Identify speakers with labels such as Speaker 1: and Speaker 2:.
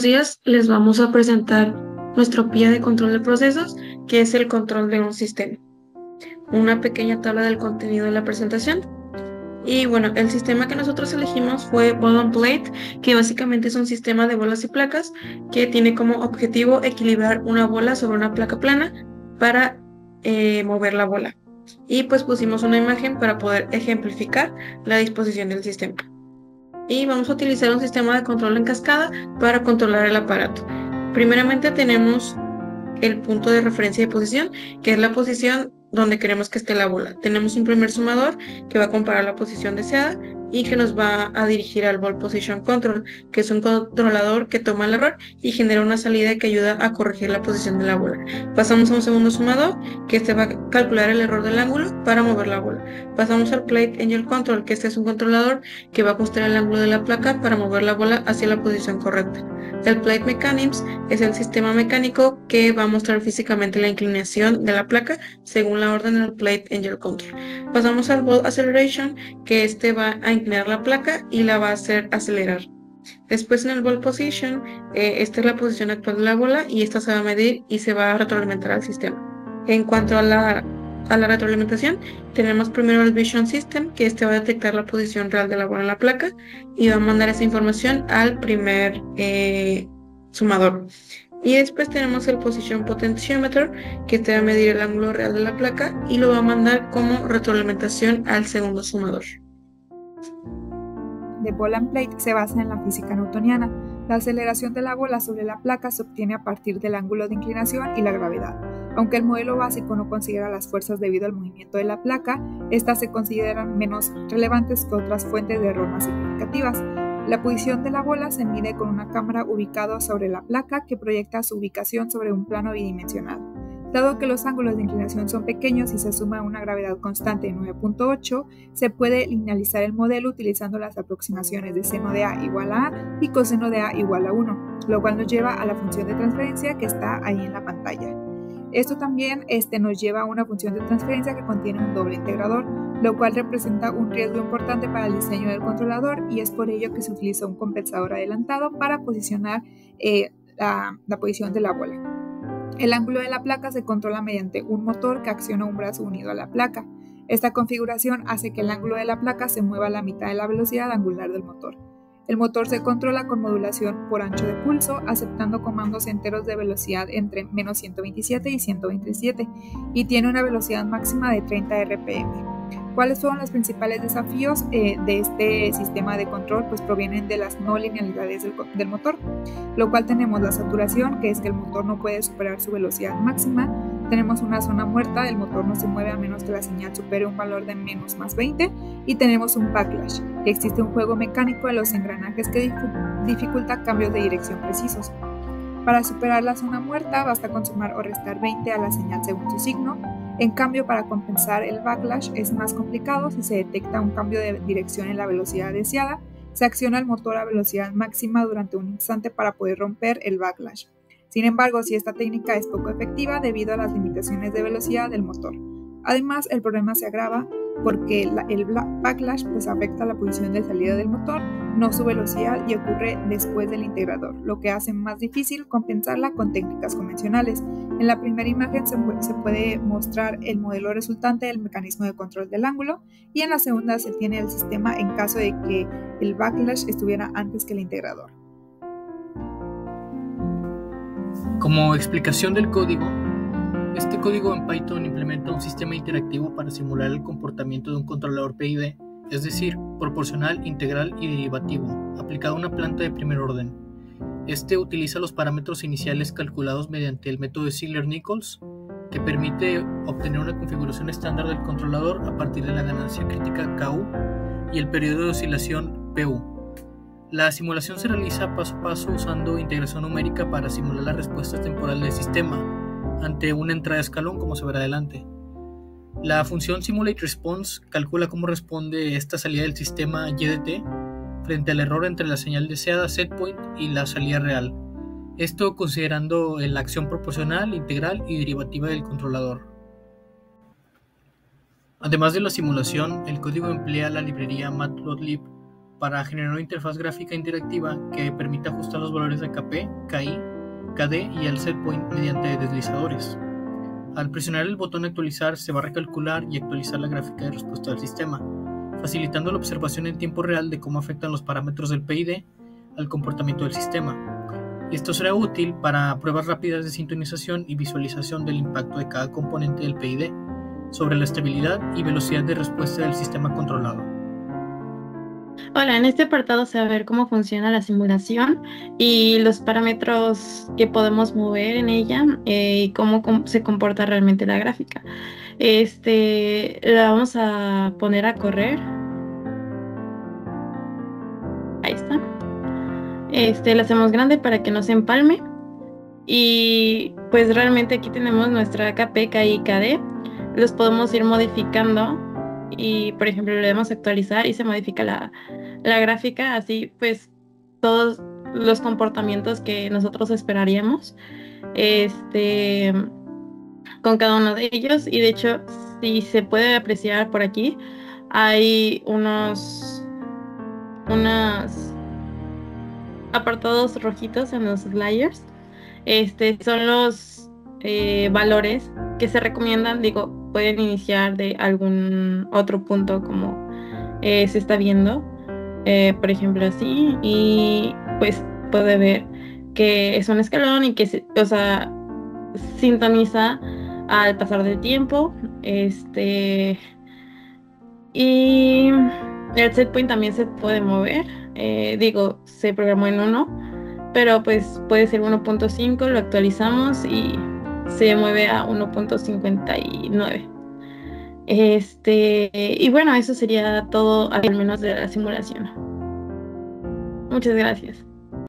Speaker 1: días les vamos a presentar nuestro PIA de control de procesos, que es el control de un sistema. Una pequeña tabla del contenido de la presentación. Y bueno, el sistema que nosotros elegimos fue Ball and Plate, que básicamente es un sistema de bolas y placas que tiene como objetivo equilibrar una bola sobre una placa plana para mover la bola. Y pues pusimos una imagen para poder ejemplificar la disposición del sistema. Y vamos a utilizar un sistema de control en cascada para controlar el aparato. Primeramente tenemos el punto de referencia de posición, que es la posición donde queremos que esté la bola. Tenemos un primer sumador que va a comparar la posición deseada y que nos va a dirigir al Ball Position Control, que es un controlador que toma el error y genera una salida que ayuda a corregir la posición de la bola. Pasamos a un segundo sumador, que este va a calcular el error del ángulo para mover la bola. Pasamos al Plate Angel Control, que este es un controlador que va a ajustar el ángulo de la placa para mover la bola hacia la posición correcta. El Plate Mechanics es el sistema mecánico que va a mostrar físicamente la inclinación de la placa según la orden del Plate Angel Control. Pasamos al Ball Acceleration, que este va a inclinar la placa y la va a hacer acelerar. Después en el Ball Position, esta es la posición actual de la bola y esta se va a medir y se va a retroalimentar al sistema. En cuanto a la retroalimentación, tenemos primero el Vision System, que este va a detectar la posición real de la bola en la placa y va a mandar esa información al primer sumador. Y después tenemos el Position Potentiometer, que te va a medir el ángulo real de la placa y lo va a mandar como retroalimentación al segundo sumador.
Speaker 2: De Ball and Plate se basa en la física newtoniana. La aceleración de la bola sobre la placa se obtiene a partir del ángulo de inclinación y la gravedad. Aunque el modelo básico no considera las fuerzas debido al movimiento de la placa, estas se consideran menos relevantes que otras fuentes de error más significativas. La posición de la bola se mide con una cámara ubicada sobre la placa que proyecta su ubicación sobre un plano bidimensional. Dado que los ángulos de inclinación son pequeños y se suma una gravedad constante de 9.8, se puede linealizar el modelo utilizando las aproximaciones de seno de A igual a A y coseno de A igual a 1, lo cual nos lleva a la función de transferencia que está ahí en la pantalla. Esto también nos lleva a una función de transferencia que contiene un doble integrador, lo cual representa un riesgo importante para el diseño del controlador y es por ello que se utiliza un compensador adelantado para posicionar la posición de la bola. El ángulo de la placa se controla mediante un motor que acciona un brazo unido a la placa. Esta configuración hace que el ángulo de la placa se mueva a la mitad de la velocidad angular del motor. El motor se controla con modulación por ancho de pulso, aceptando comandos enteros de velocidad entre menos 127 y 127, y tiene una velocidad máxima de 30 RPM. ¿Cuáles son los principales desafíos de este sistema de control? Pues provienen de las no linealidades del motor, lo cual tenemos la saturación, que es que el motor no puede superar su velocidad máxima. Tenemos una zona muerta, el motor no se mueve a menos que la señal supere un valor de menos más 20, y tenemos un backlash, que existe un juego mecánico de los engranajes que dificulta cambios de dirección precisos. Para superar la zona muerta basta con sumar o restar 20 a la señal según su signo. En cambio, para compensar el backlash es más complicado. Si se detecta un cambio de dirección en la velocidad deseada, se acciona el motor a velocidad máxima durante un instante para poder romper el backlash. Sin embargo, si esta técnica es poco efectiva debido a las limitaciones de velocidad del motor. Además, el problema se agrava porque el backlash afecta la posición de salida del motor, no su velocidad, y ocurre después del integrador, lo que hace más difícil compensarla con técnicas convencionales. En la primera imagen se puede mostrar el modelo resultante del mecanismo de control del ángulo, y en la segunda se tiene el sistema en caso de que el backlash estuviera antes que el integrador.
Speaker 3: Como explicación del código, este código en Python implementa un sistema interactivo para simular el comportamiento de un controlador PID, es decir, proporcional, integral y derivativo, aplicado a una planta de primer orden. Este utiliza los parámetros iniciales calculados mediante el método de Ziegler-Nichols, que permite obtener una configuración estándar del controlador a partir de la ganancia crítica KU y el periodo de oscilación PU. La simulación se realiza paso a paso usando integración numérica para simular la respuesta temporal del sistema ante una entrada de escalón, como se verá adelante. La función SimulateResponse calcula cómo responde esta salida del sistema YDT frente al error entre la señal deseada setPoint y la salida real. Esto considerando la acción proporcional, integral y derivativa del controlador. Además de la simulación, el código emplea la librería Matplotlib para generar una interfaz gráfica interactiva que permita ajustar los valores de KP, KI, KD y el setpoint mediante deslizadores. Al presionar el botón actualizar se va a recalcular y actualizar la gráfica de respuesta del sistema, facilitando la observación en tiempo real de cómo afectan los parámetros del PID al comportamiento del sistema. Esto será útil para pruebas rápidas de sintonización y visualización del impacto de cada componente del PID sobre la estabilidad y velocidad de respuesta del sistema controlado.
Speaker 1: Hola, en este apartado se va a ver cómo funciona la simulación y los parámetros que podemos mover en ella y cómo se comporta realmente la gráfica. La vamos a poner a correr. Ahí está. La hacemos grande para que no se empalme. Y pues realmente aquí tenemos nuestra KP, KI y KD. Los podemos ir modificando y por ejemplo le damos a actualizar y se modifica la gráfica, así pues todos los comportamientos que nosotros esperaríamos con cada uno de ellos. Y de hecho, si se puede apreciar por aquí, hay unos apartados rojitos en los slayers. Son los valores que se recomiendan, pueden iniciar de algún otro punto como se está viendo, por ejemplo así, y pues puede ver que es un escalón y que sintoniza al pasar del tiempo, y el setpoint también se puede mover, se programó en 1, pero pues puede ser 1.5, lo actualizamos y se mueve a 1.59. Y bueno, eso sería todo, al menos de la simulación. Muchas gracias.